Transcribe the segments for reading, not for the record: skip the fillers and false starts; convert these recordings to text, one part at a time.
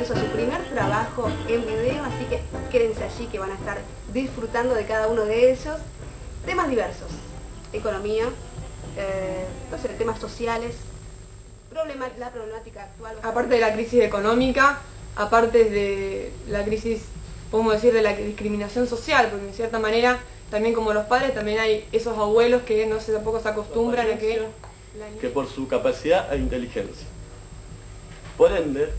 bienvenidos a su primer trabajo en video, así que quédense allí que van a estar disfrutando de cada uno de ellos. Temas diversos, economía, entonces temas sociales, la problemática actual. Aparte de la crisis económica, aparte de la crisis, podemos decir, de la discriminación social, porque en cierta manera, también como los padres, también hay esos abuelos que tampoco se acostumbran a que por su capacidad e inteligencia. Por ende,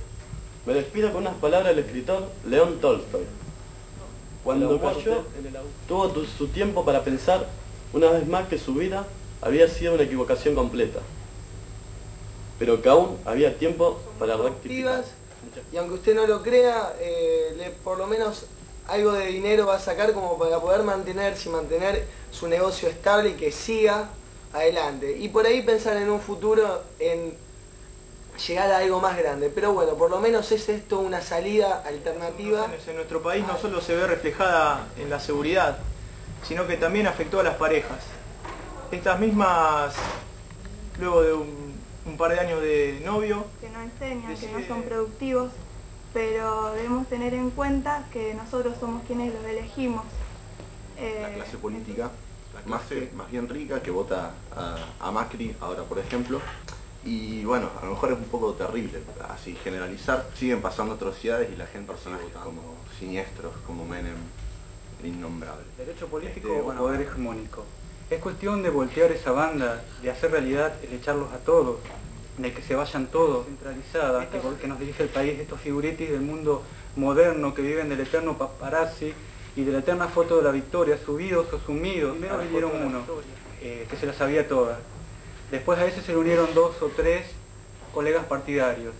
me despido con unas palabras del escritor León Tolstoy. Cuando murió, tuvo su tiempo para pensar una vez más que su vida había sido una equivocación completa, pero que aún había tiempo para rectificar. Y aunque usted no lo crea, por lo menos algo de dinero va a sacar como para poder mantener su negocio estable y que siga adelante. Y por ahí pensar en un futuro, en llegar a algo más grande. Pero bueno, por lo menos es esto una salida alternativa. En nuestro país no solo se ve reflejada en la seguridad, sino que también afectó a las parejas. Estas mismas, luego de un par de años de novio, que no enseñan, que no son productivos, pero debemos tener en cuenta que nosotros somos quienes los elegimos. La clase política, más bien rica, que vota a Macri ahora, por ejemplo. Y bueno, a lo mejor es un poco terrible así generalizar. Siguen pasando atrocidades y la gente, personajes como siniestros, como Menem, innombrable. Derecho político o poder hegemónico. Es cuestión de voltear esa banda, de hacer realidad el echarlos a todos, de que se vayan todos, centralizada, que nos dirige el país, estos figuritis del mundo moderno que viven del eterno paparazzi y de la eterna foto de la victoria, subidos o sumidos. Primero vinieron uno, que se la sabía toda. Después a ese se le unieron 2 o 3 colegas partidarios.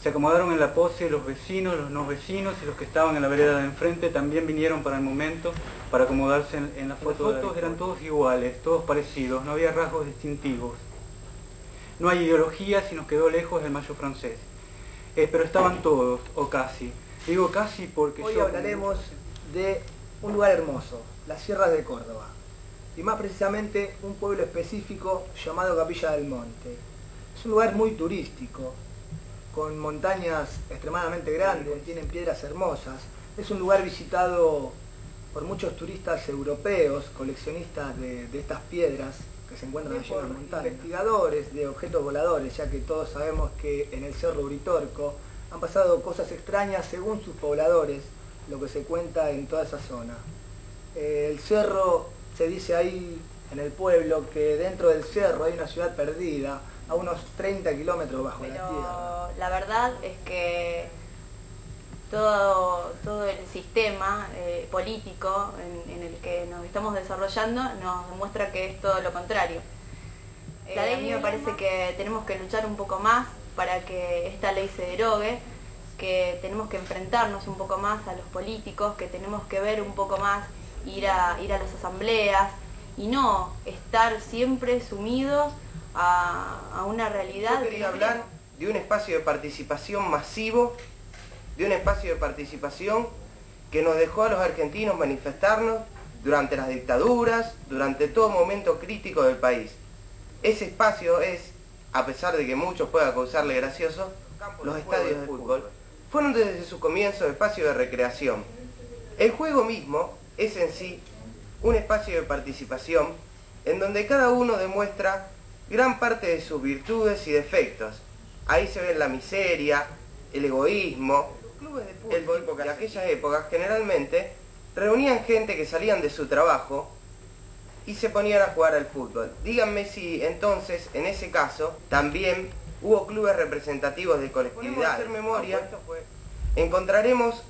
Se acomodaron en la pose los vecinos, los no vecinos y los que estaban en la vereda de enfrente también vinieron para el momento para acomodarse en la foto. Las fotos eran todos iguales, todos parecidos, no había rasgos distintivos. No hay ideología si nos quedó lejos del mayo francés. Pero estaban todos, o casi. Digo casi porque hoy hablaremos de un lugar hermoso, las Sierras de Córdoba. Y más precisamente un pueblo específico llamado Capilla del Monte. Es un lugar muy turístico, con montañas extremadamente grandes, tienen piedras hermosas. Es un lugar visitado por muchos turistas europeos, coleccionistas de estas piedras que se encuentran allí en las montañas. Investigadores de objetos voladores, ya que todos sabemos que en el Cerro Uritorco han pasado cosas extrañas según sus pobladores, lo que se cuenta en toda esa zona. El cerro, se dice ahí en el pueblo, que dentro del cerro hay una ciudad perdida, a unos 30 kilómetros bajo la tierra. La verdad es que todo el sistema político en el que nos estamos desarrollando nos demuestra que es todo lo contrario. A mí me parece que tenemos que luchar un poco más para que esta ley se derogue, que tenemos que enfrentarnos un poco más a los políticos, que tenemos que ver un poco más, ir a las asambleas y no estar siempre sumidos a una realidad. Yo quería hablar de un espacio de participación masivo, de un espacio de participación que nos dejó a los argentinos manifestarnos durante las dictaduras, durante todo momento crítico del país. Ese espacio es, a pesar de que muchos puedan causarle gracioso, los estadios de fútbol. Fueron desde su comienzo espacios de recreación. El juego mismo es en sí un espacio de participación en donde cada uno demuestra gran parte de sus virtudes y defectos. Ahí se ve la miseria, el egoísmo. Clubes de fútbol que en aquellas épocas generalmente reunían gente que salían de su trabajo y se ponían a jugar al fútbol. Díganme si entonces, en ese caso, también hubo clubes representativos de colectividad. Hacer memoria, encontraremos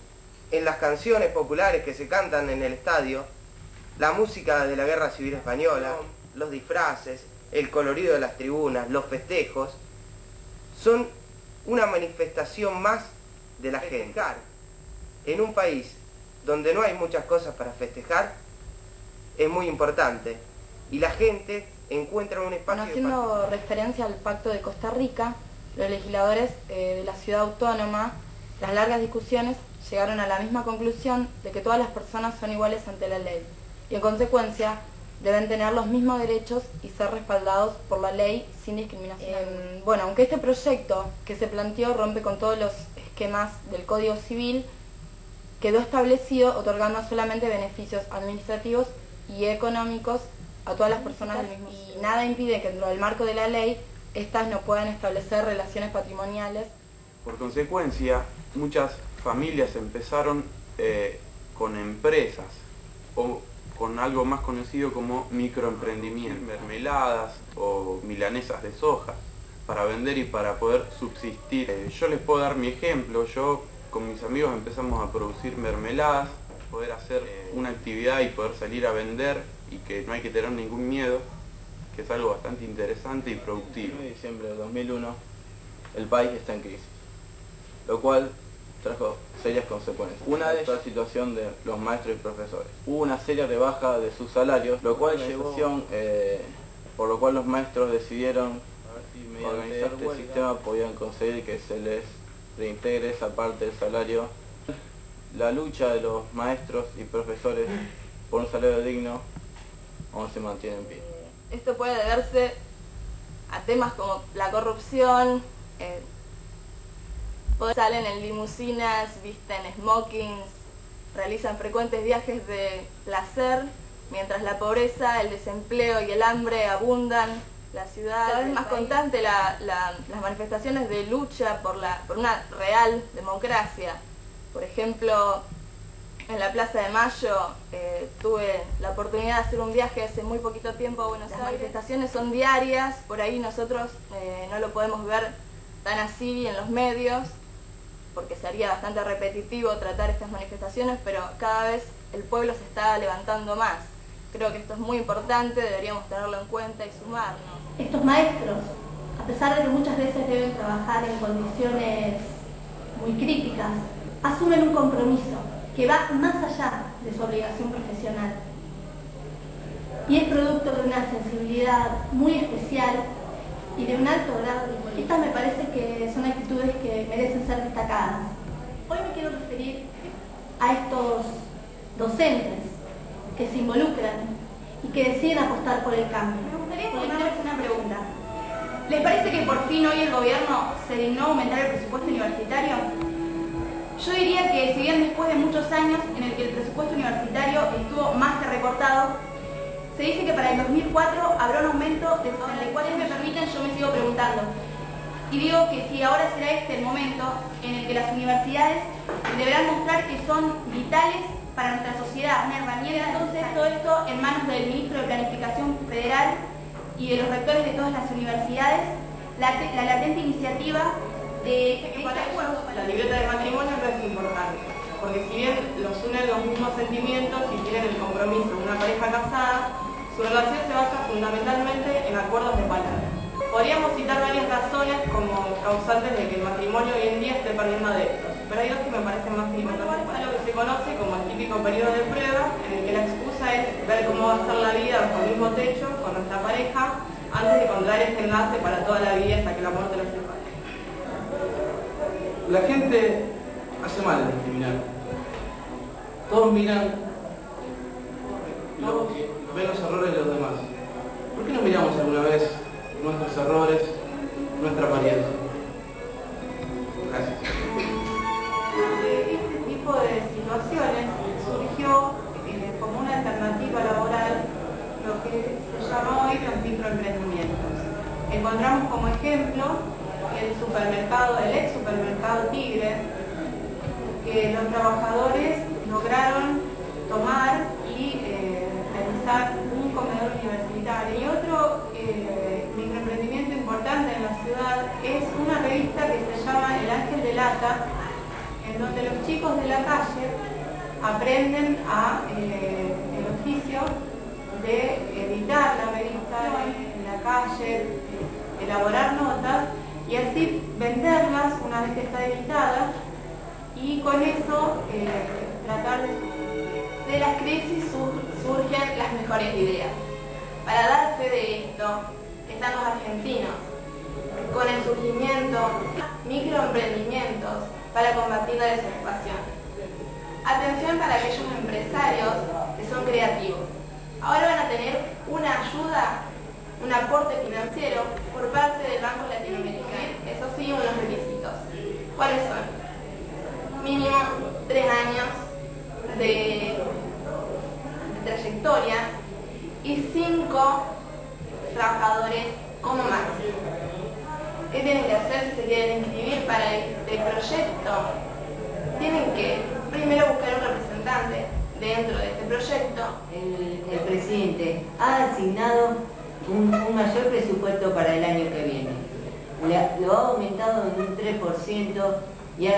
en las canciones populares que se cantan en el estadio la música de la Guerra Civil Española, los disfraces, el colorido de las tribunas, los festejos, son una manifestación más de la gente. En un país donde no hay muchas cosas para festejar, es muy importante. Y la gente encuentra un espacio... Haciendo referencia al Pacto de Costa Rica, los legisladores de la ciudad autónoma, las largas discusiones, llegaron a la misma conclusión de que todas las personas son iguales ante la ley. Y en consecuencia, deben tener los mismos derechos y ser respaldados por la ley sin discriminación. Bueno, aunque este proyecto que se planteó rompe con todos los esquemas esquemas del Código Civil, quedó establecido otorgando solamente beneficios administrativos y económicos a todas las personas del mismo sexo. Y nada impide que dentro del marco de la ley estas no puedan establecer relaciones patrimoniales. Por consecuencia, muchas familias empezaron con empresas o con algo más conocido como microemprendimientos, mermeladas o milanesas de soja para vender y para poder subsistir. Yo les puedo dar mi ejemplo. Yo con mis amigos empezamos a producir mermeladas, poder hacer una actividad y poder salir a vender y que no hay que tener ningún miedo, que es algo bastante interesante y productivo. En diciembre de 2001 el país está en crisis, lo cual trajo serias consecuencias. Una de ellas, la situación de los maestros y profesores. Hubo una seria rebaja de sus salarios, lo cual llevó, por lo cual los maestros decidieron organizar este sistema, podían conseguir que se les reintegre esa parte del salario. La lucha de los maestros y profesores por un salario digno aún se mantiene en pie. Esto puede deberse a temas como la corrupción, salen en limusinas, visten smokings, realizan frecuentes viajes de placer, mientras la pobreza, el desempleo y el hambre abundan. La ciudad, cada vez más constante las manifestaciones de lucha por una real democracia. Por ejemplo, en la Plaza de Mayo tuve la oportunidad de hacer un viaje hace muy poquito tiempo a Buenos Aires. Las manifestaciones son diarias, por ahí nosotros no lo podemos ver tan así en los medios, porque sería bastante repetitivo tratar estas manifestaciones, pero cada vez el pueblo se está levantando más. Creo que esto es muy importante, deberíamos tenerlo en cuenta y sumarnos. Estos maestros, a pesar de que muchas veces deben trabajar en condiciones muy críticas, asumen un compromiso que va más allá de su obligación profesional. Y es producto de una sensibilidad muy especial y de un alto grado de igualdad. Estas me parece que son actitudes que merecen ser destacadas. Hoy me quiero referir a estos docentes que se involucran y que deciden apostar por el cambio. Me gustaría formularles una pregunta. ¿Les parece que por fin hoy el gobierno se dignó aumentar el presupuesto universitario? Yo diría que si bien después de muchos años en el que el presupuesto universitario estuvo más que recortado, se dice que para el 2004 habrá un aumento de 64, me permiten, yo me sigo preguntando. Y digo que si ahora será este el momento en el que las universidades deberán mostrar que son vitales para nuestra sociedad, una herramienta. Entonces todo esto en manos del ministro de Planificación Federal y de los rectores de todas las universidades, la latente iniciativa de la libreta de matrimonio no es importante, porque si bien los unen los mismos sentimientos y tienen el compromiso de una pareja casada, su relación se basa fundamentalmente en acuerdos de palabra. Podríamos citar varias razones como causantes de que el matrimonio hoy en día esté perdiendo adeptos, pero hay dos que me parecen más importantes. Es lo que se conoce como el típico periodo de prueba, en el que la excusa es ver cómo va a ser la vida bajo el mismo techo con nuestra pareja, antes de encontrar este enlace para toda la vida hasta que la muerte los separe. La gente hace mal en discriminar. Todos miran, ven los errores de los demás. ¿Por qué no miramos alguna vez nuestros errores, nuestra apariencia? Gracias. Este tipo de situaciones surgió como una alternativa laboral lo que se llama hoy los microemprendimientos. Encontramos como ejemplo el ex supermercado Tigre, que los trabajadores lograron tomar y realizar un comedor universitario. Y otro microemprendimiento importante en la ciudad es una revista que se llama El Ángel de Lata, en donde los chicos de la calle aprenden el oficio de editar la revista en la calle, elaborar notas y así venderlas una vez que está editada, y con eso tratar de las crisis surgen las mejores ideas. Para dar fe de esto están los argentinos, con el surgimiento de microemprendimientos para combatir la desocupación. Atención para aquellos empresarios que son creativos. Ahora van a tener una ayuda, un aporte financiero por parte del Banco Latinoamericano. Eso sí, unos requisitos. ¿Cuáles son? tienen que hacer si se quieren inscribir para este proyecto? Tienen que primero buscar un representante dentro de este proyecto. El presidente ha asignado un mayor presupuesto para el año que viene. Lo ha aumentado en un 3% y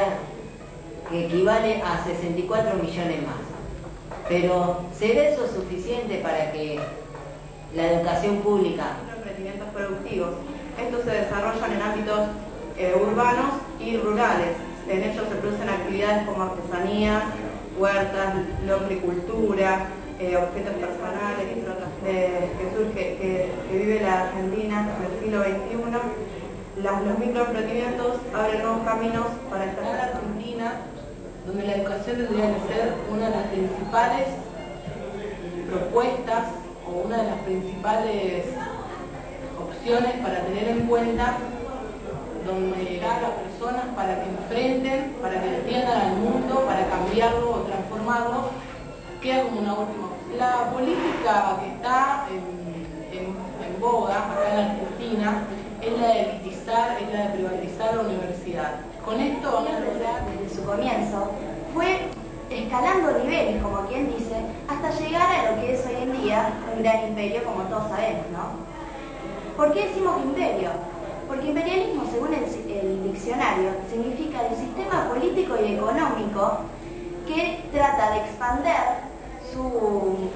que equivale a 64 millones más. Pero ¿será eso suficiente para que la educación pública? Emprendimientos productivos. Estos se desarrollan en ámbitos urbanos y rurales. En ellos se producen actividades como artesanías, huertas, lombricultura, objetos personales, que vive la Argentina en el siglo XXI. Los microemprendimientos abren nuevos caminos para esta Argentina, donde la educación tendría que ser una de las principales propuestas o una de las principales opciones para tener en cuenta, donde llegar a las personas para que enfrenten, para que entiendan al mundo, para cambiarlo o transformarlo, queda como una última opción. La política que está en boga acá en Argentina es la de elitizar, es la de privatizar la universidad. Con esto vamos a lograr, desde su comienzo, fue escalando niveles, como quien dice, hasta llegar a lo que es hoy en día un gran imperio, como todos sabemos, ¿no? ¿Por qué decimos imperio? Porque imperialismo, según el diccionario, significa el sistema político y económico que trata de expander su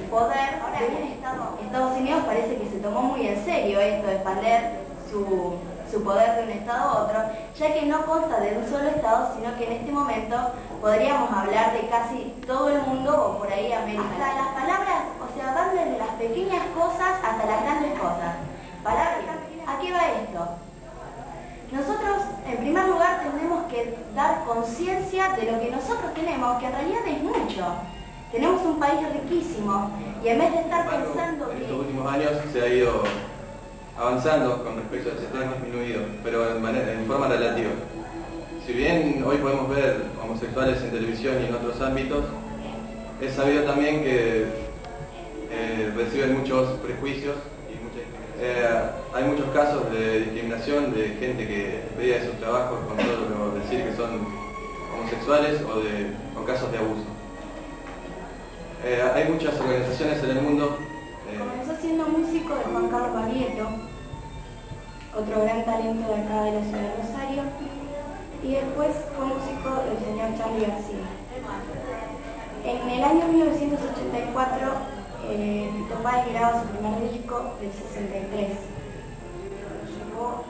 poder. Ahora bien, Estados Unidos parece que se tomó muy en serio esto de expander su poder de un estado a otro, ya que no consta de un solo estado, sino que en este momento podríamos hablar de casi todo el mundo o por ahí América. Hasta las palabras, o sea, van desde las pequeñas cosas hasta las grandes cosas. ¿A qué va esto? Nosotros, en primer lugar, tenemos que dar conciencia de lo que nosotros tenemos, que en realidad es mucho. Tenemos un país riquísimo y en vez de estar pensando en estos últimos años se ha ido avanzando con respecto a ese tema, disminuido, pero en forma relativa. Si bien hoy podemos ver homosexuales en televisión y en otros ámbitos, es sabido también que reciben muchos prejuicios y hay muchos casos de discriminación de gente que despedida de sus trabajos con solo decir que son homosexuales o casos de abuso. Hay muchas organizaciones en el mundo. Comenzó siendo músico de Juan Carlos Baglietto, otro gran talento de acá de la ciudad de Rosario, y después fue músico del señor Charly García. En el año 1984 Fito Páez graba su primer disco del 63. Llegó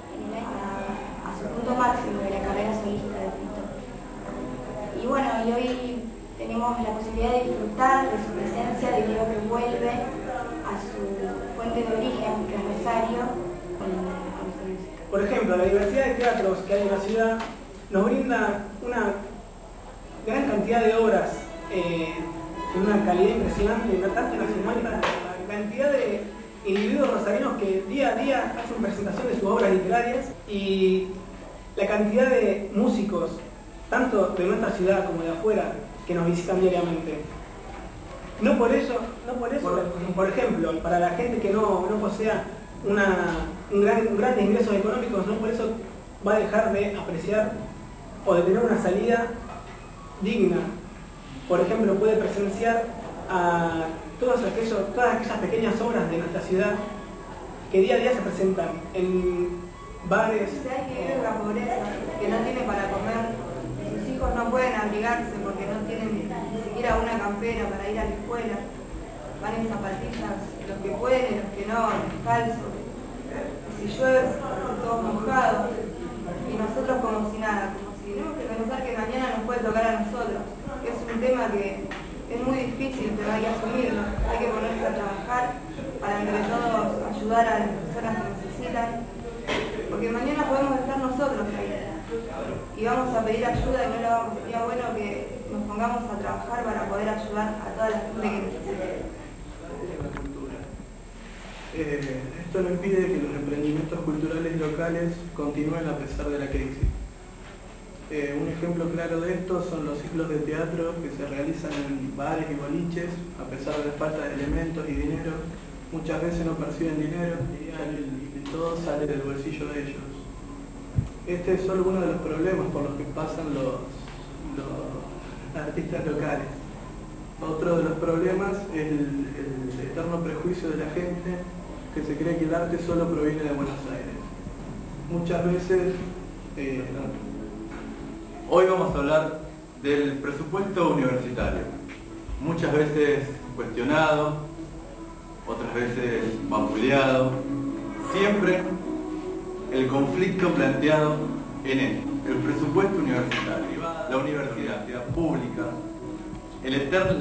a su punto máximo de la carrera solista de Fito. Y bueno, y hoy tenemos la posibilidad de disfrutar de su presencia, de que vuelve a su fuente de origen, que es Rosario, con su música. Por ejemplo, la diversidad de teatros que hay en la ciudad nos brinda una gran cantidad de obras de una calidad impresionante, tanto nacional como la cantidad de individuos rosarinos que día a día hacen presentación de sus obras literarias y la cantidad de músicos, tanto de nuestra ciudad como de afuera, que nos visitan diariamente. No por eso, por ejemplo, para la gente que no posea grandes ingresos económicos, no por eso va a dejar de apreciar o de tener una salida digna. Por ejemplo, puede presenciar a todas aquellas pequeñas obras de nuestra ciudad que día a día se presentan en bares. Hay que vivir en la pobreza, que no tiene para comer, sus hijos no pueden abrigarse porque no tienen ni siquiera una campera para ir a la escuela, van en zapatillas, los que pueden y los que no, descalzos. Si llueve, todos mojados, y nosotros como si nada, como si tenemos que pensar que mañana nos puede tocar a nosotros. Es un tema que es muy difícil, pero hay que asumirlo, hay que ponerse a trabajar para entre todos ayudar a las personas que necesitan, porque mañana podemos estar nosotros ahí y vamos a pedir ayuda y sería bueno que nos pongamos a trabajar para poder ayudar a toda la gente que necesite. Esto no impide que los emprendimientos culturales locales continúen a pesar de la crisis. Un ejemplo claro de esto son los ciclos de teatro que se realizan en bares y boliches, a pesar de la falta de elementos y dinero. Muchas veces no perciben dinero y todo sale del bolsillo de ellos. Este es solo uno de los problemas por los que pasan los artistas locales. Otro de los problemas es el eterno prejuicio de la gente que se cree que el arte solo proviene de Buenos Aires. Muchas veces... Hoy vamos a hablar del presupuesto universitario. Muchas veces cuestionado, otras veces vapuleado. Siempre el conflicto planteado en él. El presupuesto universitario, la universidad pública, la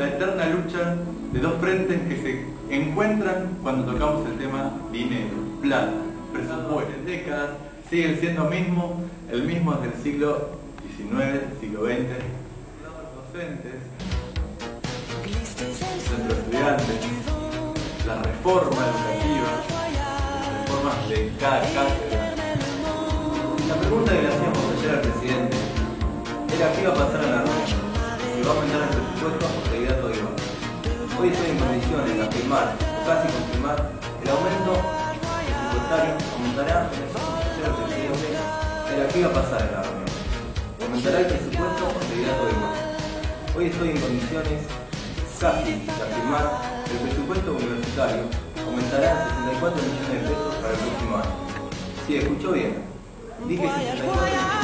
eterna lucha de dos frentes que se encuentran cuando tocamos el tema dinero, plata, presupuesto. En décadas sigue siendo el mismo desde el siglo XIX, siglo XX. Los docentes, los centros de estudiantes, la reforma educativa, las reformas de cada cátedra. La pregunta que le hacíamos ayer al presidente era qué iba a pasar en la reunión, si va a aumentar el presupuesto o seguirá todo igual. Hoy estoy en condiciones de afirmar, o casi confirmar, el aumento presupuestario aumentará. El presidente era qué iba a pasar en la reunión, aumentará el presupuesto o seguirá todo igual. Hoy estoy en condiciones casi de afirmar que el presupuesto universitario aumentará en 64 millones de pesos para el próximo año. Sí, escuchó bien. Dije 64 millones